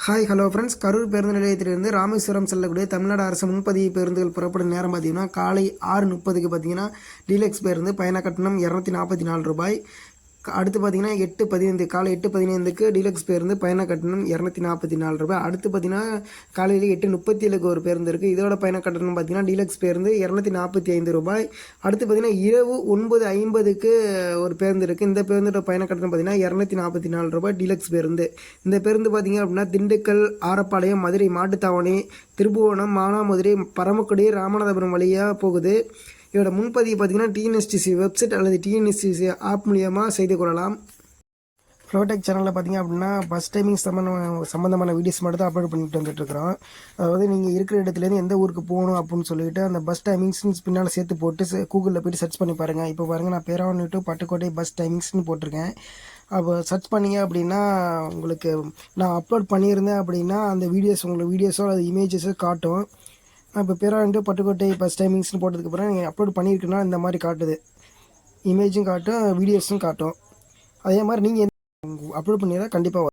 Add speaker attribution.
Speaker 1: Hi hello friends, Karur பேருந்து நிலையத்திலிருந்து ராமேஸ்வரம் செல்லக்கூடிய தமிழ்நாடு அரசு முன்பதிவு பேருந்துகள் புறப்படும் நேரம் பார்த்தீங்கன்னா காலை 6:30க்கு பார்த்தீங்கன்னா டீலக்ஸ் பேருந்து பயண கட்டணம் ரூ. 244. அடுத்து பார்த்தீங்கன்னா 8:15 காலை 8:15க்கு டீலக்ஸ் பேருந்து பயண கட்டணம் ரூ. 244. அடுத்து பார்த்தீங்கன்னா காலையில் 8:37க்கு ஒரு பேருந்து இருக்குது. இதோட பயண கட்டணம் பார்த்தீங்கன்னா டீலக்ஸ் பேருந்து ரூ. 245. அடுத்து பார்த்தீங்கன்னா இரவு 9:50க்கு ஒரு பேருந்து இருக்குது. இந்த பேருந்தோட பயண கட்டணம் பார்த்தீங்கன்னா ரூ. 244 டீலக்ஸ் பேருந்து. இந்த பேருந்து பார்த்தீங்க அப்படின்னா திண்டுக்கல், ஆரப்பாளையம், மதுரை மாட்டுத்தாவணி, திருப்புவனம், மானாமதுரை, பரமக்குடி, ராமநாதபுரம் வழியாக போகுது. இதோட முன்பதிவு பார்த்தீங்கன்னா டிஎன்எஸ்டிசி வெப்சைட் அல்லது டிஎன்எஸ்டிசி ஆப் மூலியமாக செய்து கொள்ளலாம். ஃப்ளோடெக் சேனலில் பார்த்தீங்க அப்படின்னா பஸ் டைமிங் சம்மந்தமான வீடியோஸ் மட்டும் தான் அப்லோட் பண்ணிட்டு வந்துட்டுருக்கிறோம். அதாவது நீங்கள் இருக்கிற இடத்துலேருந்து எந்த ஊருக்கு போகணும் அப்படின்னு சொல்லிட்டு அந்த பஸ் டைமிங்ஸ்னு பின்னால் சேர்த்து போட்டு கூகுளில் போய்ட்டு சர்ச் பண்ணி பாருங்கள். இப்போ பாருங்கள், நான் பேராவூர் டு பட்டுக்கோட்டை பஸ் டைமிங்ஸ்னு போட்டிருக்கேன். அப்போ சர்ச் பண்ணிங்க அப்படின்னா உங்களுக்கு நான் அப்லோட் பண்ணியிருந்தேன் அப்படின்னா அந்த உங்களுக்கு வீடியோஸோ அல்லது இமேஜஸோ காட்டும். இப்போ பேராவூர் பட்டுக்கோட்டை பஸ் டைமிங்ஸ்னு போட்டதுக்கப்புறம் நீங்கள் அப்லோட் பண்ணியிருக்குன்னா இந்த மாதிரி காட்டுது. இமேஜும் காட்டும், வீடியோஸும் காட்டும். அதே மாதிரி நீங்கள் அப்லோட் பண்ணியிருந்தால் கண்டிப்பாக